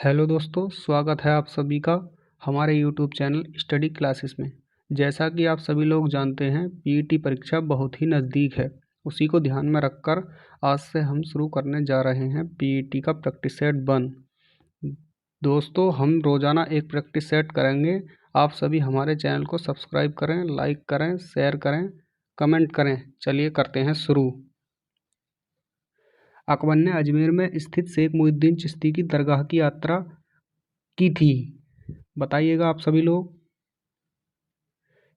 Hello दोस्तों, स्वागत है आप सभी का हमारे यूट्यूब चैनल स्टडी क्लासेस में। जैसा कि आप सभी लोग जानते हैं, पीईटी परीक्षा बहुत ही नज़दीक है। उसी को ध्यान में रखकर आज से हम शुरू करने जा रहे हैं पीईटी का प्रैक्टिस सेट 1। दोस्तों, हम रोज़ाना एक प्रैक्टिस सेट करेंगे। आप सभी हमारे चैनल को सब्सक्राइब करें, लाइक करें, शेयर करें, कमेंट करें। चलिए करते हैं शुरू। अकबर ने अजमेर में स्थित शेख मुहिउद्दीन चिश्ती की दरगाह की यात्रा की थी। बताइएगा आप सभी लोग।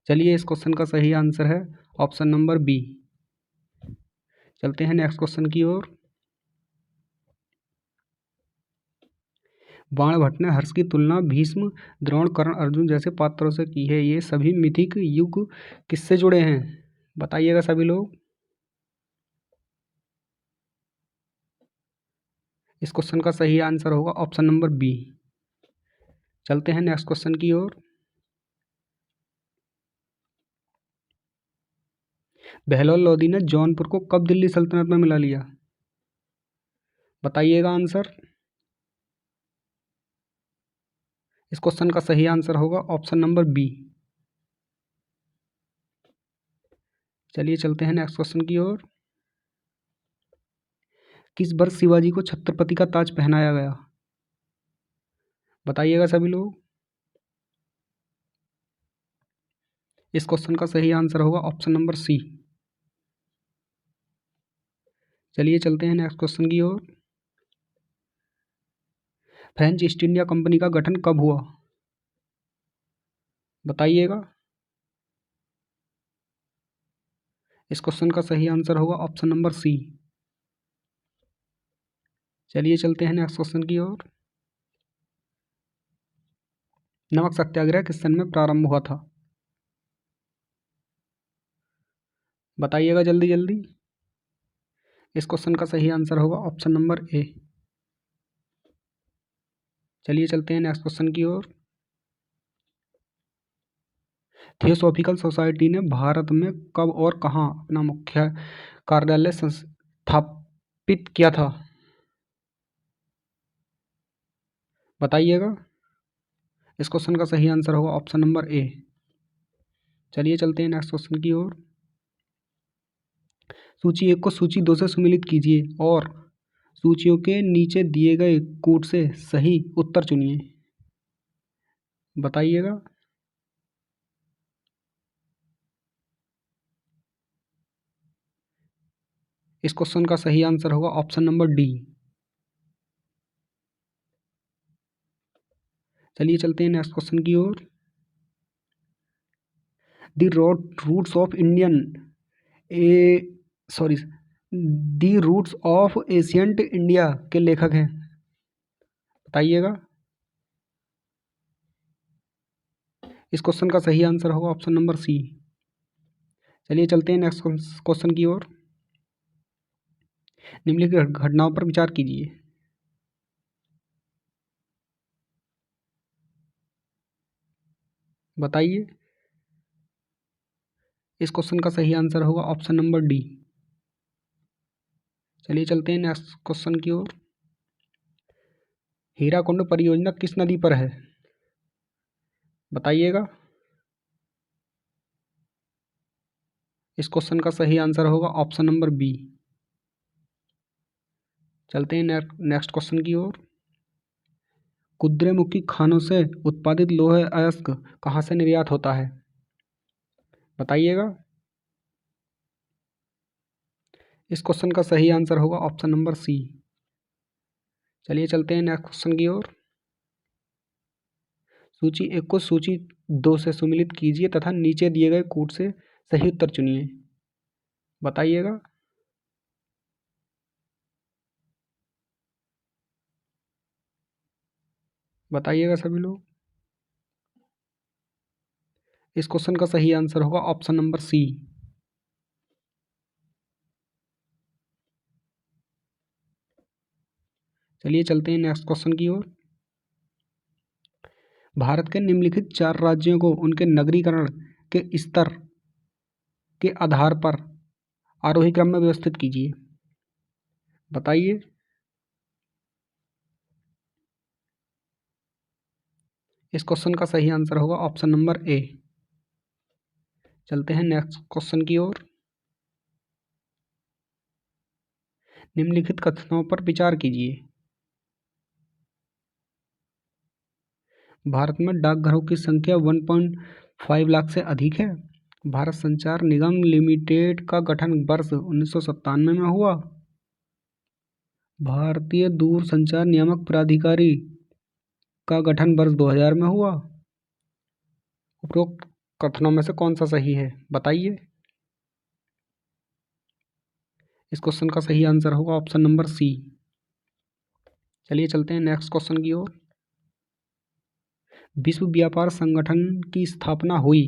चलिए, इस क्वेश्चन का सही आंसर है ऑप्शन नंबर बी। चलते हैं नेक्स्ट क्वेश्चन की ओर। बाणभट्ट ने हर्ष की तुलना भीष्म, द्रोण, कर्ण, अर्जुन जैसे पात्रों से की है। ये सभी मिथिक युग किससे जुड़े हैं? बताइएगा सभी लोग। इस क्वेश्चन का सही आंसर होगा ऑप्शन नंबर बी। चलते हैं नेक्स्ट क्वेश्चन की ओर। बहलोल लोदी ने जौनपुर को कब दिल्ली सल्तनत में मिला लिया? बताइएगा आंसर। इस क्वेश्चन का सही आंसर होगा ऑप्शन नंबर बी। चलिए चलते हैं नेक्स्ट क्वेश्चन की ओर। किस वर्ष शिवाजी को छत्रपति का ताज पहनाया गया? बताइएगा सभी लोग। इस क्वेश्चन का सही आंसर होगा ऑप्शन नंबर सी। चलिए चलते हैं नेक्स्ट क्वेश्चन की ओर। फ्रेंच ईस्ट इंडिया कंपनी का गठन कब हुआ? बताइएगा। इस क्वेश्चन का सही आंसर होगा ऑप्शन नंबर सी। चलिए चलते हैं नेक्स्ट क्वेश्चन की ओर। नमक सत्याग्रह किस सन में प्रारंभ हुआ था? बताइएगा जल्दी जल्दी। इस क्वेश्चन का सही आंसर होगा ऑप्शन नंबर ए। चलिए चलते हैं नेक्स्ट क्वेश्चन की ओर। थियोसॉफिकल सोसाइटी ने भारत में कब और कहाँ अपना मुख्य कार्यालय स्थापित किया था? बताइएगा। इस क्वेश्चन का सही आंसर होगा ऑप्शन नंबर ए। चलिए चलते हैं नेक्स्ट क्वेश्चन की ओर। सूची 1 को सूची 2 से सम्मिलित कीजिए और सूचियों के नीचे दिए गए कूट से सही उत्तर चुनिए। बताइएगा। इस क्वेश्चन का सही आंसर होगा ऑप्शन नंबर डी। चलिए चलते हैं नेक्स्ट क्वेश्चन की ओर। The roots of Indian a sorry the roots of ancient India के लेखक हैं? बताइएगा। इस क्वेश्चन का सही आंसर होगा ऑप्शन नंबर सी। चलिए चलते हैं नेक्स्ट क्वेश्चन की ओर। निम्नलिखित घटनाओं पर विचार कीजिए। बताइए। इस क्वेश्चन का सही आंसर होगा ऑप्शन नंबर डी। चलिए चलते हैं नेक्स्ट क्वेश्चन की ओर। हीराकुंड परियोजना किस नदी पर है? बताइएगा। इस क्वेश्चन का सही आंसर होगा ऑप्शन नंबर बी। चलते हैं नेक्स्ट क्वेश्चन की ओर। कुद्रेमुखी खानों से उत्पादित लोहे अयस्क कहाँ से निर्यात होता है? बताइएगा। इस क्वेश्चन का सही आंसर होगा ऑप्शन नंबर सी। चलिए चलते हैं नेक्स्ट क्वेश्चन की ओर। सूची 1 को सूची 2 से सम्मिलित कीजिए तथा नीचे दिए गए कूट से सही उत्तर चुनिए। बताइएगा। बताइएगा सभी लोग। इस क्वेश्चन का सही आंसर होगा ऑप्शन नंबर सी। चलिए चलते हैं नेक्स्ट क्वेश्चन की ओर। भारत के निम्नलिखित 4 राज्यों को उनके नगरीकरण के स्तर के आधार पर आरोही क्रम में व्यवस्थित कीजिए। बताइए। इस क्वेश्चन का सही आंसर होगा ऑप्शन नंबर ए। चलते हैं नेक्स्ट क्वेश्चन की ओर। निम्नलिखित कथनों पर विचार कीजिए। भारत में डाकघरों की संख्या 1.5 लाख से अधिक है। भारत संचार निगम लिमिटेड का गठन वर्ष 1997 में हुआ। भारतीय दूरसंचार नियामक प्राधिकारी का गठन वर्ष 2000 में हुआ। उपरोक्त कथनों में से कौन सा सही है, बताइए। इस क्वेश्चन का सही आंसर होगा ऑप्शन नंबर सी। चलिए चलते हैं नेक्स्ट क्वेश्चन की ओर। विश्व व्यापार संगठन की स्थापना हुई,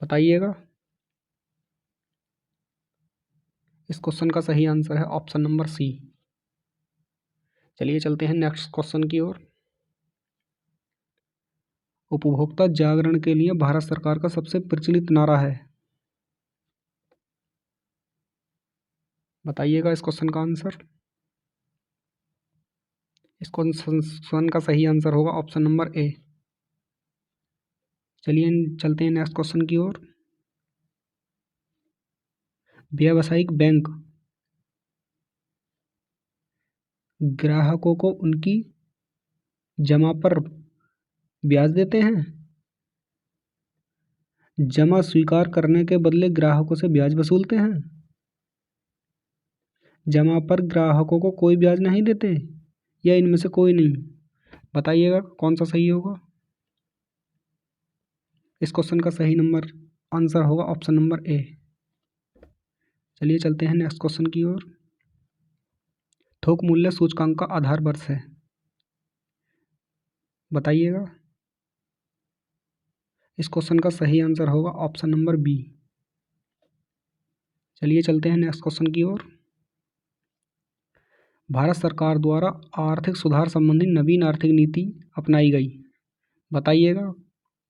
बताइएगा। इस क्वेश्चन का सही आंसर है ऑप्शन नंबर सी। चलिए चलते हैं नेक्स्ट क्वेश्चन की ओर। उपभोक्ता जागरण के लिए भारत सरकार का सबसे प्रचलित नारा है, बताइएगा इस क्वेश्चन का आंसर। इस क्वेश्चन का सही आंसर होगा ऑप्शन नंबर ए। चलिए चलते हैं नेक्स्ट क्वेश्चन की ओर। व्यावसायिक बैंक ग्राहकों को उनकी जमा पर ब्याज देते हैं। जमा स्वीकार करने के बदले ग्राहकों से ब्याज वसूलते हैं। जमा पर ग्राहकों को कोई ब्याज नहीं देते, या इनमें से कोई नहीं, बताइएगा कौन सा सही होगा। इस क्वेश्चन का सही आंसर होगा ऑप्शन नंबर ए। चलिए चलते हैं नेक्स्ट क्वेश्चन की ओर। थोक मूल्य सूचकांक का आधार वर्ष है, बताइएगा। इस क्वेश्चन का सही आंसर होगा ऑप्शन नंबर बी। चलिए चलते हैं नेक्स्ट क्वेश्चन की ओर। भारत सरकार द्वारा आर्थिक सुधार संबंधी नवीन आर्थिक नीति अपनाई गई, बताइएगा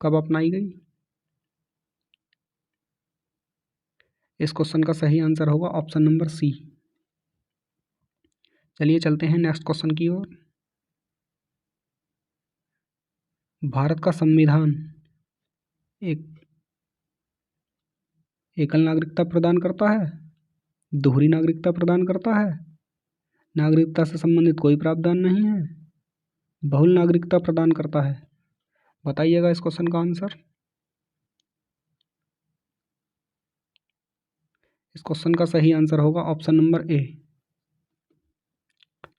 कब अपनाई गई। इस क्वेश्चन का सही आंसर होगा ऑप्शन नंबर सी। चलिए चलते हैं नेक्स्ट क्वेश्चन की ओर। भारत का संविधान एक एकल नागरिकता प्रदान करता है, दोहरी नागरिकता प्रदान करता है, नागरिकता से संबंधित कोई प्रावधान नहीं है, बहुल नागरिकता प्रदान करता है, बताइएगा इस क्वेश्चन का आंसर। इस क्वेश्चन का सही आंसर होगा ऑप्शन नंबर ए।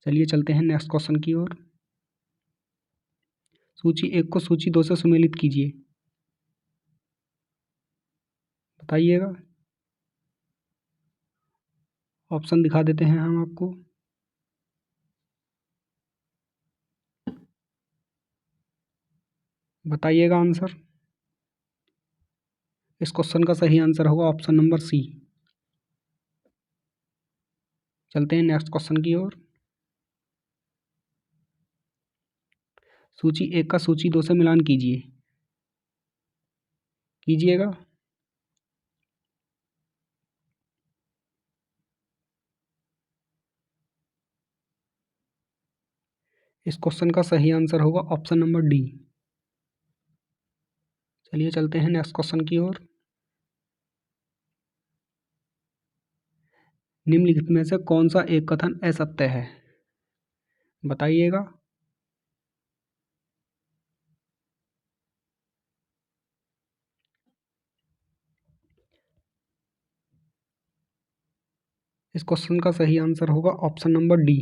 चलिए चलते हैं नेक्स्ट क्वेश्चन की ओर। सूची 1 को सूची 2 से सुमेलित कीजिए, बताइएगा। ऑप्शन दिखा देते हैं हम आपको। बताइएगा आंसर। इस क्वेश्चन का सही आंसर होगा ऑप्शन नंबर सी। चलते हैं नेक्स्ट क्वेश्चन की ओर। सूची 1 का सूची 2 से मिलान कीजिएगा। इस क्वेश्चन का सही आंसर होगा ऑप्शन नंबर डी। चलिए चलते हैं नेक्स्ट क्वेश्चन की ओर। निम्नलिखित में से कौन सा एक कथन असत्य है, बताइएगा। इस क्वेश्चन का सही आंसर होगा ऑप्शन नंबर डी।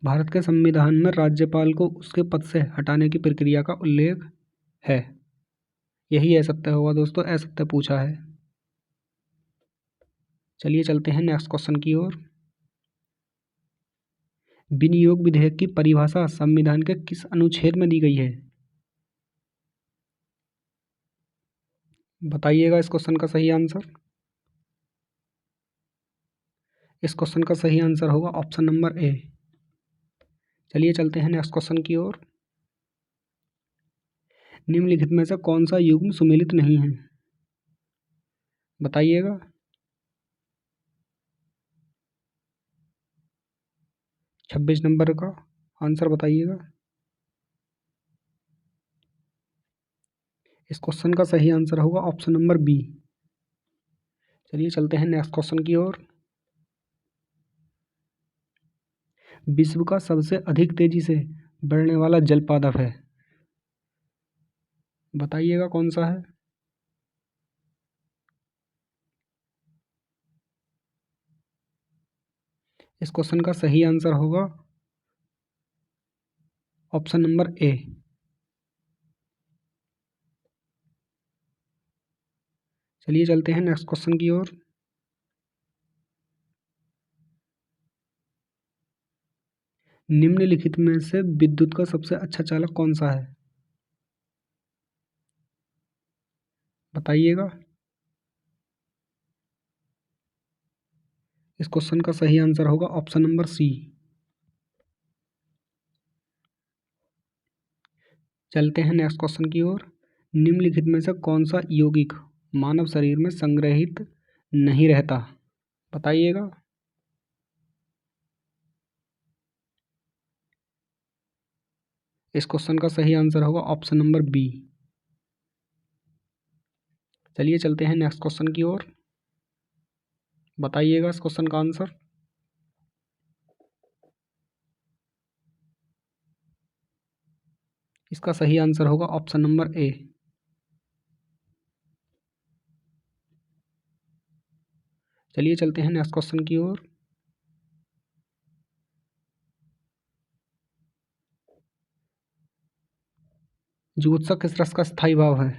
भारत के संविधान में राज्यपाल को उसके पद से हटाने की प्रक्रिया का उल्लेख है, यही असत्य होगा दोस्तों, असत्य पूछा है। चलिए चलते हैं नेक्स्ट क्वेश्चन की ओर। विनियोग विधेयक की परिभाषा संविधान के किस अनुच्छेद में दी गई है, बताइएगा इस क्वेश्चन का सही आंसर। इस क्वेश्चन का सही आंसर होगा ऑप्शन नंबर ए। चलिए चलते हैं नेक्स्ट क्वेश्चन की ओर। निम्नलिखित में से कौन सा युग्म सुमेलित नहीं है, बताइएगा। 26 नंबर का आंसर बताइएगा। इस क्वेश्चन का सही आंसर होगा ऑप्शन नंबर बी। चलिए चलते हैं नेक्स्ट क्वेश्चन की ओर। विश्व का सबसे अधिक तेजी से बढ़ने वाला जल पादप है, बताइएगा कौन सा है। इस क्वेश्चन का सही आंसर होगा ऑप्शन नंबर ए। चलिए चलते हैं नेक्स्ट क्वेश्चन की ओर। निम्नलिखित में से विद्युत का सबसे अच्छा चालक कौन सा है, बताइएगा। इस क्वेश्चन का सही आंसर होगा ऑप्शन नंबर सी। चलते हैं नेक्स्ट क्वेश्चन की ओर। निम्नलिखित में से कौन सा यौगिक मानव शरीर में संग्रहित नहीं रहता, बताइएगा। इस क्वेश्चन का सही आंसर होगा ऑप्शन नंबर बी। चलिए चलते हैं नेक्स्ट क्वेश्चन की ओर, बताइएगा इस क्वेश्चन का आंसर। इसका सही आंसर होगा ऑप्शन नंबर ए। चलिए चलते हैं नेक्स्ट क्वेश्चन की ओर। जुगुप्सा किस रस का स्थायी भाव है,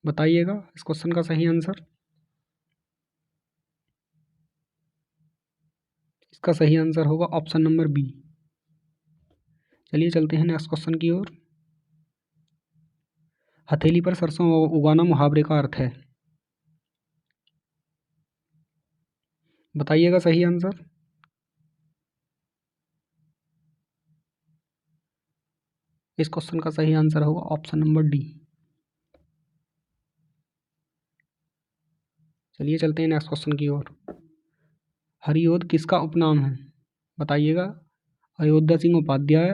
बताइएगा इस क्वेश्चन का सही आंसर। इसका सही आंसर होगा ऑप्शन नंबर बी। चलिए चलते हैं नेक्स्ट क्वेश्चन की ओर। हथेली पर सरसों उगाना मुहावरे का अर्थ है, बताइएगा सही आंसर। इस क्वेश्चन का सही आंसर होगा ऑप्शन नंबर डी। चलिए चलते हैं नेक्स्ट क्वेश्चन की ओर। हरिओद किसका उपनाम है, बताइएगा। अयोध्या सिंह उपाध्याय,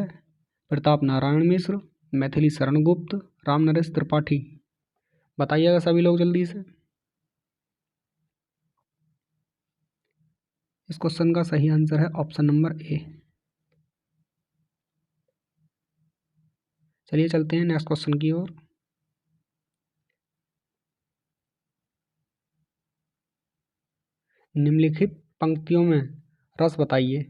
प्रताप नारायण मिश्र, मैथिली शरण गुप्त, राम नरेश त्रिपाठी, बताइएगा सभी लोग जल्दी से। इस क्वेश्चन का सही आंसर है ऑप्शन नंबर ए। चलिए चलते हैं नेक्स्ट क्वेश्चन की ओर। निम्नलिखित पंक्तियों में रस बताइए,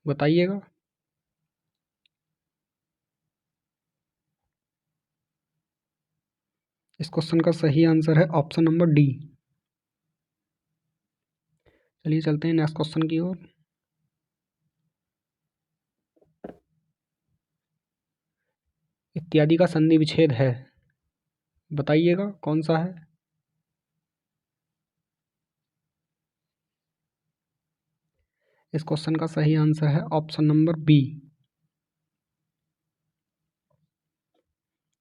बताइएगा। इस क्वेश्चन का सही आंसर है ऑप्शन नंबर डी। चलिए चलते हैं नेक्स्ट क्वेश्चन की ओर। इत्यादि का संधि विच्छेद है, बताइएगा कौन सा है। इस क्वेश्चन का सही आंसर है ऑप्शन नंबर बी।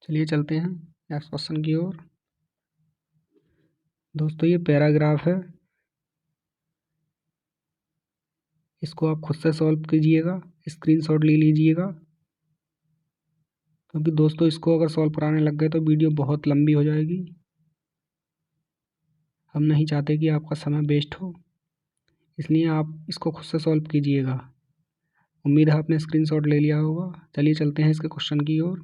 चलिए चलते हैं नेक्स्ट क्वेश्चन की ओर। दोस्तों ये पैराग्राफ है, इसको आप खुद से सॉल्व कीजिएगा, स्क्रीनशॉट ले लीजिएगा, क्योंकि दोस्तों इसको अगर सॉल्व कराने लग गए तो वीडियो बहुत लंबी हो जाएगी। हम नहीं चाहते कि आपका समय वेस्ट हो, इसलिए आप इसको खुद से सॉल्व कीजिएगा। उम्मीद है आपने स्क्रीनशॉट ले लिया होगा। चलिए चलते हैं इसके क्वेश्चन की ओर।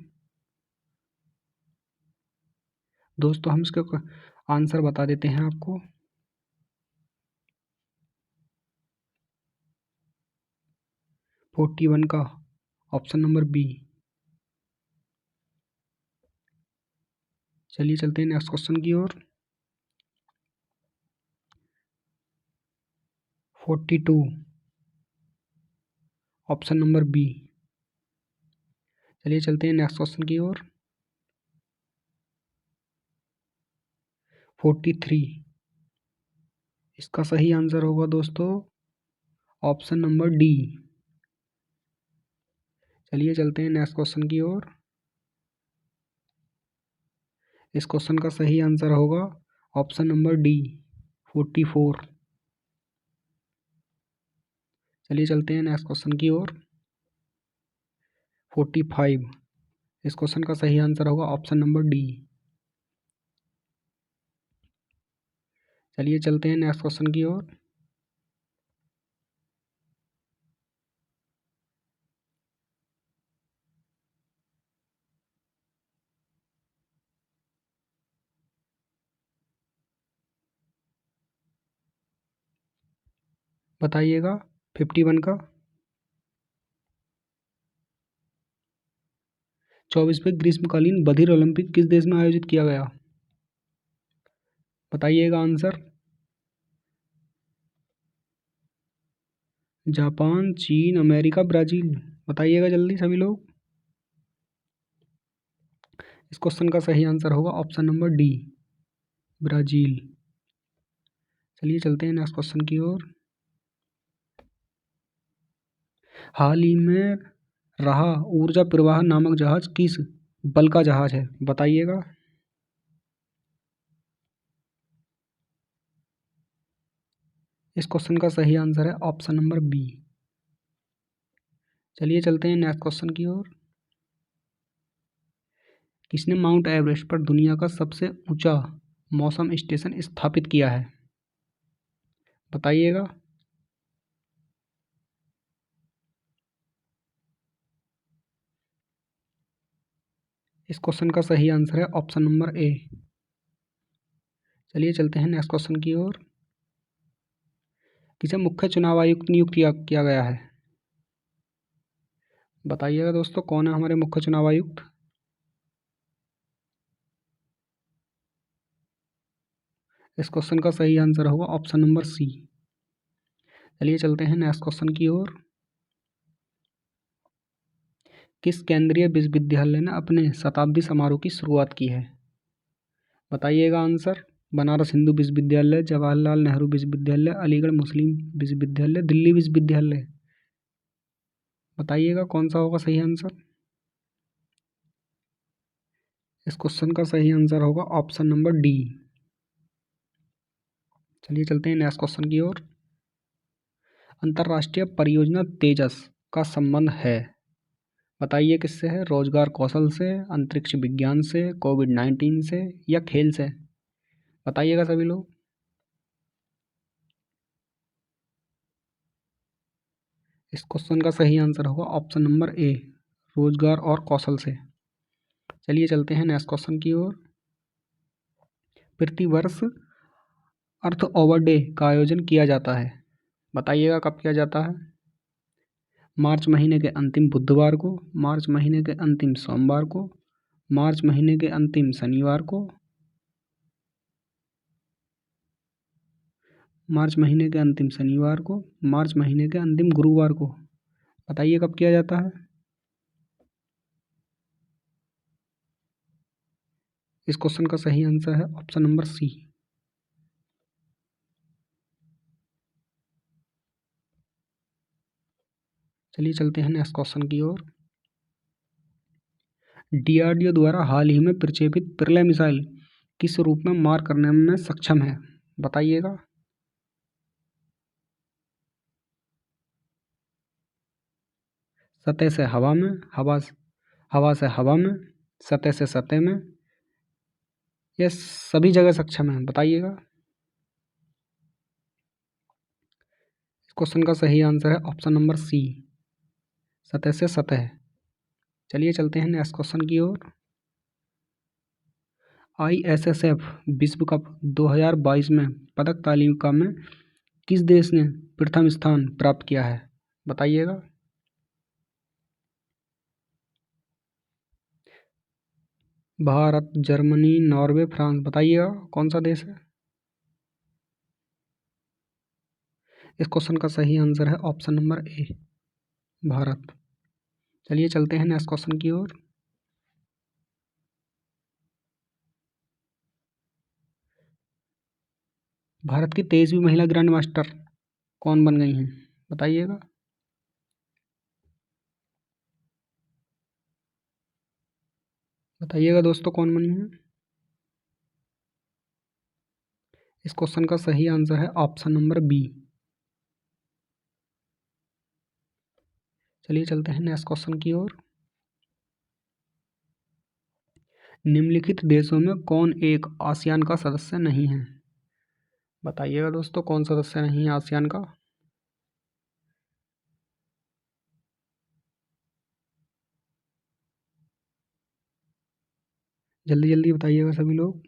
दोस्तों हम इसके आंसर बता देते हैं आपको। फोर्टी वन का ऑप्शन नंबर बी। चलिए चलते हैं नेक्स्ट क्वेश्चन की ओर। 42 ऑप्शन नंबर बी। चलिए चलते हैं नेक्स्ट क्वेश्चन की ओर। 43 इसका सही आंसर होगा दोस्तों ऑप्शन नंबर डी। चलिए चलते हैं नेक्स्ट क्वेश्चन की ओर। इस क्वेश्चन का सही आंसर होगा ऑप्शन नंबर डी। 44। चलिए चलते हैं नेक्स्ट क्वेश्चन की ओर। 45। इस क्वेश्चन का सही आंसर होगा ऑप्शन नंबर डी। चलिए चलते हैं नेक्स्ट क्वेश्चन की ओर। बताइएगा 51 का। 24वें ग्रीष्मकालीन बधिर ओलंपिक किस देश में आयोजित किया गया? बताइएगा आंसर। जापान, चीन, अमेरिका, ब्राज़ील। बताइएगा जल्दी सभी लोग। इस क्वेश्चन का सही आंसर होगा ऑप्शन नंबर डी, ब्राज़ील। चलिए चलते हैं नेक्स्ट क्वेश्चन की ओर। हाल ही में रहा ऊर्जा प्रवाह नामक जहाज किस बल का जहाज है? बताइएगा। इस क्वेश्चन का सही आंसर है ऑप्शन नंबर बी। चलिए चलते हैं नेक्स्ट क्वेश्चन की ओर। किसने माउंट एवरेस्ट पर दुनिया का सबसे ऊंचा मौसम स्टेशन स्थापित किया है? बताइएगा। इस क्वेश्चन का सही आंसर है ऑप्शन नंबर ए। चलिए चलते हैं नेक्स्ट क्वेश्चन की ओर। किसे मुख्य चुनाव आयुक्त नियुक्त किया गया है? बताइएगा दोस्तों, कौन है हमारे मुख्य चुनाव आयुक्त? इस क्वेश्चन का सही आंसर होगा ऑप्शन नंबर सी। चलिए चलते हैं नेक्स्ट क्वेश्चन की ओर। किस केंद्रीय विश्वविद्यालय ने अपने शताब्दी समारोह की शुरुआत की है? बताइएगा आंसर। बनारस हिंदू विश्वविद्यालय, जवाहरलाल नेहरू विश्वविद्यालय, अलीगढ़ मुस्लिम विश्वविद्यालय, दिल्ली विश्वविद्यालय। बताइएगा कौन सा होगा सही आंसर। इस क्वेश्चन का सही आंसर होगा ऑप्शन नंबर डी। चलिए चलते हैं नेक्स्ट क्वेश्चन की ओर। अंतर्राष्ट्रीय परियोजना तेजस का संबंध है, बताइए किससे है? रोजगार कौशल से, अंतरिक्ष विज्ञान से, कोविड-19 से या खेल से? बताइएगा सभी लोग। इस क्वेश्चन का सही आंसर होगा ऑप्शन नंबर ए, रोजगार और कौशल से। चलिए चलते हैं नेक्स्ट क्वेश्चन की ओर। प्रतिवर्ष अर्थ ओवर डे का आयोजन किया जाता है, बताइएगा कब किया जाता है? मार्च महीने के अंतिम बुधवार को, मार्च महीने के अंतिम सोमवार को, मार्च महीने के अंतिम शनिवार को, मार्च महीने के अंतिम शनिवार को, मार्च महीने के अंतिम गुरुवार को। बताइए कब किया जाता है? इस क्वेश्चन का सही आंसर है ऑप्शन नंबर सी। चलिए चलते हैं नेक्स्ट क्वेश्चन की ओर। डीआरडीओ द्वारा हाल ही में प्रक्षेपित प्रलय मिसाइल किस रूप में मार करने में सक्षम है? बताइएगा। सतह से हवा में, हवा से हवा में, सतह से सतह में, ये सभी जगह सक्षम है? बताइएगा। इस क्वेश्चन का सही आंसर है ऑप्शन नंबर सी, सतह से सतह। चलिए चलते हैं नेक्स्ट क्वेश्चन की ओर। आईएसएसएफ विश्व कप 2022 में पदक तालिका में किस देश ने प्रथम स्थान प्राप्त किया है? बताइएगा। Bharat, Germany, Norway, France. बताइएगा कौन सा देश है? इस क्वेश्चन का सही आंसर है ऑप्शन नंबर ए, भारत। चलिए चलते हैं नेक्स्ट क्वेश्चन की ओर। भारत की 23वीं महिला ग्रैंड मास्टर कौन बन गई हैं? बताइएगा। बताइएगा दोस्तों कौन बनी है? इस क्वेश्चन का सही आंसर है ऑप्शन नंबर बी। चलिए चलते हैं नेक्स्ट क्वेश्चन की ओर। निम्नलिखित देशों में कौन एक आसियान का सदस्य नहीं है? बताइएगा दोस्तों, कौन सदस्य नहीं है आसियान का? जल्दी जल्दी बताइएगा सभी लोग।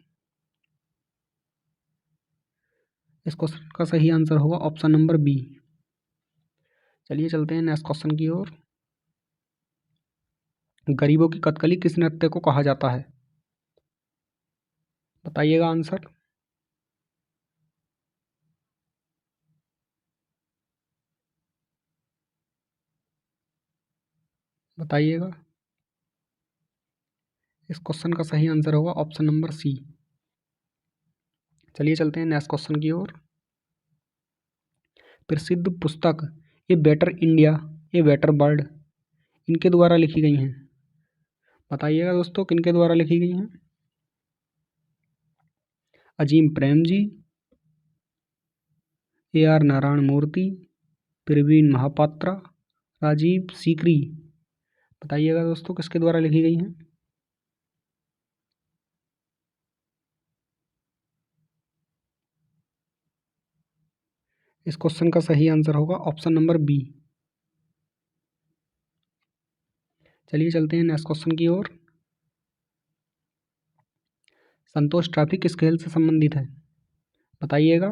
इस क्वेश्चन का सही आंसर होगा ऑप्शन नंबर बी। चलिए चलते हैं नेक्स्ट क्वेश्चन की ओर। गरीबों की कथकली किस नृत्य को कहा जाता है? बताइएगा आंसर। बताइएगा। इस क्वेश्चन का सही आंसर होगा ऑप्शन नंबर सी। चलिए चलते हैं नेक्स्ट क्वेश्चन की ओर। प्रसिद्ध पुस्तक a better India a better world इनके द्वारा लिखी गई हैं। बताइएगा दोस्तों, किनके द्वारा लिखी गई हैं? अजीम प्रेम जी, ए आर नारायण मूर्ति, प्रवीण महापात्रा, राजीव सीकरी। बताइएगा दोस्तों, किसके द्वारा लिखी गई हैं? इस क्वेश्चन का सही आंसर होगा ऑप्शन नंबर बी। चलिए चलते हैं नेक्स्ट क्वेश्चन की ओर। संतोष ट्रॉफी किस खेल से संबंधित है? बताइएगा।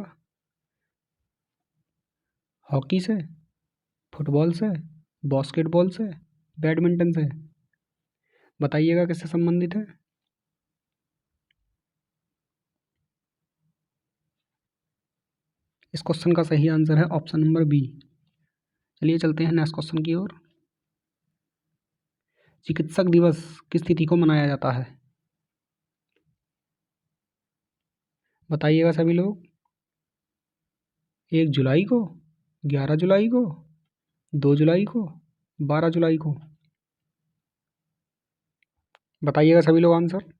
हॉकी से, फुटबॉल से, बास्केटबॉल से, बैडमिंटन से? बताइएगा किससे संबंधित है। इस क्वेश्चन का सही आंसर है ऑप्शन नंबर बी। चलिए चलते हैं नेक्स्ट क्वेश्चन की ओर। चिकित्सक दिवस किस तिथि को मनाया जाता है? बताइएगा सभी लोग। 1 जुलाई को, 11 जुलाई को, 2 जुलाई को, 12 जुलाई को? बताइएगा सभी लोग आंसर।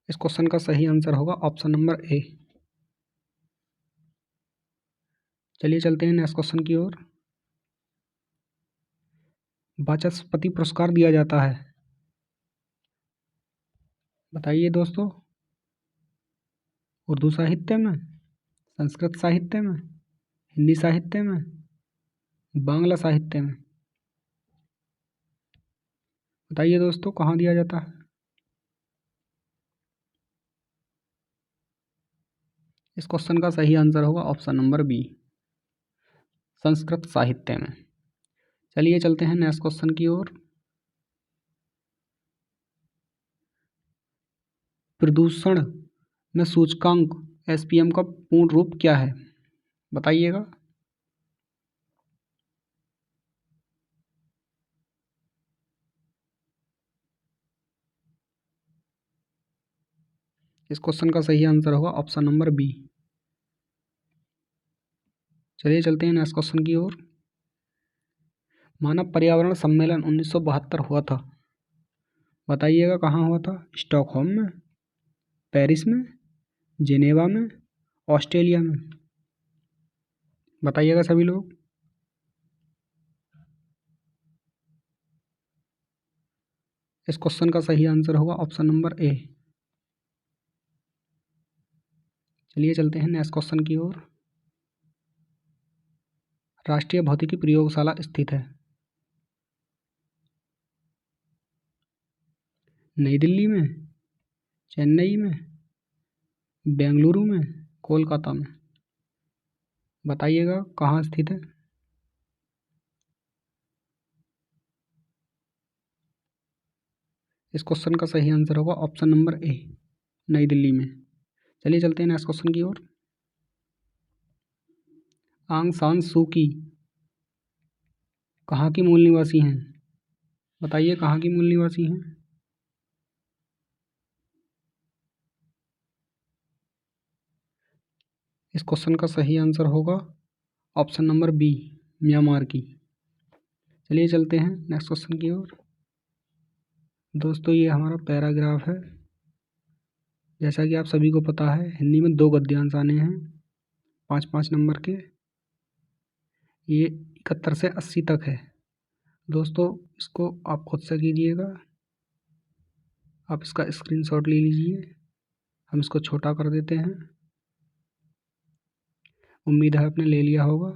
इस क्वेश्चन का सही आंसर होगा ऑप्शन नंबर ए। चलिए चलते हैं नेक्स्ट क्वेश्चन की ओर। वाचस्पति पुरस्कार दिया जाता है। बताइए दोस्तों। उर्दू साहित्य में, संस्कृत साहित्य में, हिंदी साहित्य में, बांग्ला साहित्य में? बताइए दोस्तों, कहाँ दिया जाता है? इस क्वेश्चन का सही आंसर होगा ऑप्शन नंबर बी, संस्कृत साहित्य में। चलिए चलते हैं नेक्स्ट क्वेश्चन की ओर। प्रदूषण में सूचकांक एसपीएम का पूर्ण रूप क्या है? बताइएगा। इस क्वेश्चन का सही आंसर होगा ऑप्शन नंबर बी। चलिए चलते हैं नेक्स्ट क्वेश्चन की ओर। मानव पर्यावरण सम्मेलन 1972 हुआ था। बताइएगा कहाँ हुआ था? स्टॉकहोम में, पेरिस में, जेनेवा में, ऑस्ट्रेलिया में? बताइएगा सभी लोग। इस क्वेश्चन का सही आंसर होगा ऑप्शन नंबर ए। चलिए चलते हैं नेक्स्ट क्वेश्चन की ओर। राष्ट्रीय भौतिकी प्रयोगशाला स्थित है। नई दिल्ली में, चेन्नई में, बेंगलुरु में, कोलकाता में? बताइएगा कहाँ स्थित है। इस क्वेश्चन का सही आंसर होगा ऑप्शन नंबर ए, नई दिल्ली में। चलिए चलते हैं नेक्स्ट क्वेश्चन की ओर। आंग सान सू की कहाँ की मूल निवासी हैं? बताइए कहाँ की मूल निवासी हैं? इस क्वेश्चन का सही आंसर होगा ऑप्शन नंबर बी, म्यांमार की। चलिए चलते हैं नेक्स्ट क्वेश्चन की ओर। दोस्तों ये हमारा पैराग्राफ है। जैसा कि आप सभी को पता है, हिंदी में 2 गद्यांश आने हैं 5-5 नंबर के। ये 71 से 80 तक है। दोस्तों, इसको आप खुद से कीजिएगा। आप इसका स्क्रीनशॉट ले लीजिए। हम इसको छोटा कर देते हैं। उम्मीद है आपने ले लिया होगा।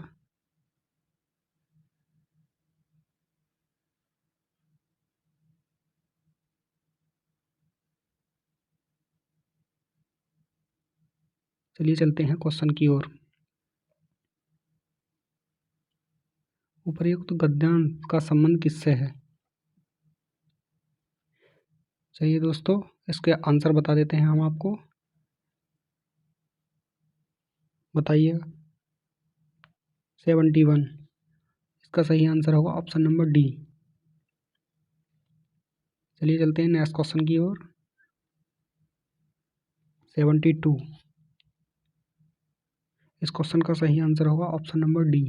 चलिए चलते हैं क्वेश्चन की ओर। उपर्युक्त गद्यांश का संबंध किससे है? चलिए दोस्तों, इसके आंसर बता देते हैं हम आपको। बताइएगा। 71। इसका सही आंसर होगा ऑप्शन नंबर डी। चलिए चलते हैं नेक्स्ट क्वेश्चन की ओर। 72। इस क्वेश्चन का सही आंसर होगा ऑप्शन नंबर डी।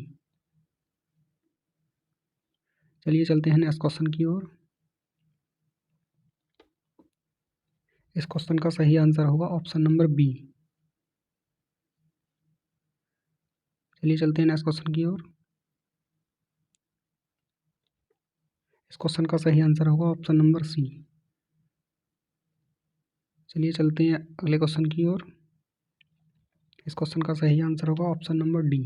चलिए चलते हैं नेक्स्ट क्वेश्चन की ओर। इस क्वेश्चन का सही आंसर होगा ऑप्शन नंबर बी। चलिए चलते हैं नेक्स्ट क्वेश्चन की ओर। इस क्वेश्चन का सही आंसर होगा ऑप्शन नंबर सी। चलिए चलते हैं अगले क्वेश्चन की ओर। इस क्वेश्चन का सही आंसर होगा ऑप्शन नंबर डी।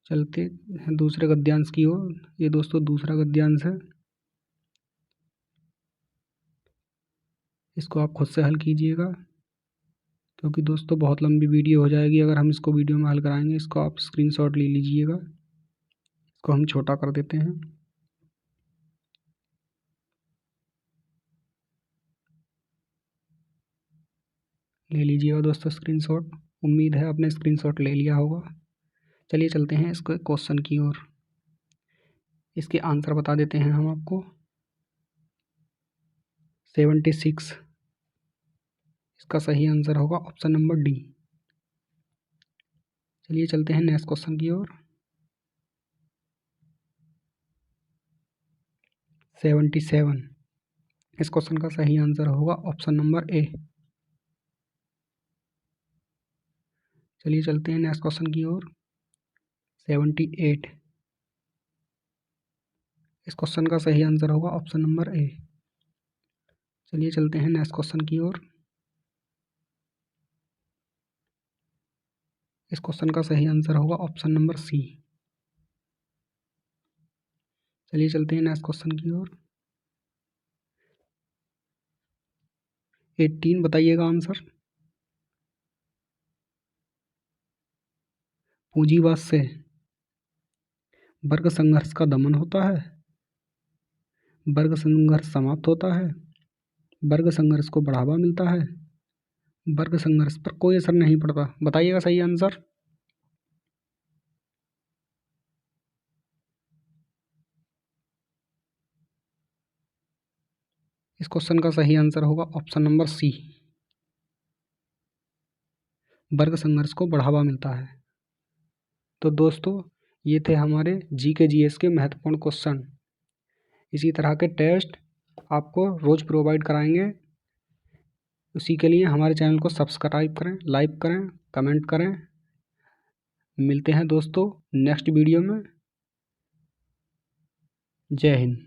चलते हैं दूसरे गद्यांश की ओर। ये दोस्तों दूसरा गद्यांश है। इसको आप खुद से हल कीजिएगा, क्योंकि दोस्तों बहुत लंबी वीडियो हो जाएगी अगर हम इसको वीडियो में हल कराएंगे। इसको आप स्क्रीनशॉट ले लीजिएगा। इसको हम छोटा कर देते हैं। ले लीजिएगा दोस्तों स्क्रीनशॉट। उम्मीद है आपने स्क्रीनशॉट ले लिया होगा। चलिए चलते हैं इसको क्वेश्चन की ओर। इसके आंसर बता देते हैं हम आपको। 76। इसका सही आंसर होगा ऑप्शन नंबर डी। चलिए चलते हैं नेक्स्ट क्वेश्चन की ओर। 77। इस क्वेश्चन का सही आंसर होगा ऑप्शन नंबर ए। चलिए चलते हैं नेक्स्ट क्वेश्चन की ओर। 78। इस क्वेश्चन का सही आंसर होगा ऑप्शन नंबर ए। चलिए चलते हैं नेक्स्ट क्वेश्चन की ओर। इस क्वेश्चन का सही आंसर होगा ऑप्शन नंबर सी। चलिए चलते हैं नेक्स्ट क्वेश्चन की ओर। 18 बताइएगा आंसर। पूंजीवाद से वर्ग संघर्ष का दमन होता है, वर्ग संघर्ष समाप्त होता है, वर्ग संघर्ष को बढ़ावा मिलता है, वर्ग संघर्ष पर कोई असर नहीं पड़ता। बताइएगा सही आंसर। इस क्वेश्चन का सही आंसर होगा ऑप्शन नंबर सी। वर्ग संघर्ष को बढ़ावा मिलता है। तो दोस्तों, ये थे हमारे जीके जीएस के महत्वपूर्ण क्वेश्चन। इसी तरह के टेस्ट आपको रोज़ प्रोवाइड कराएंगे। उसी के लिए हमारे चैनल को सब्सक्राइब करें, लाइक करें, कमेंट करें। मिलते हैं दोस्तों नेक्स्ट वीडियो में। जय हिंद।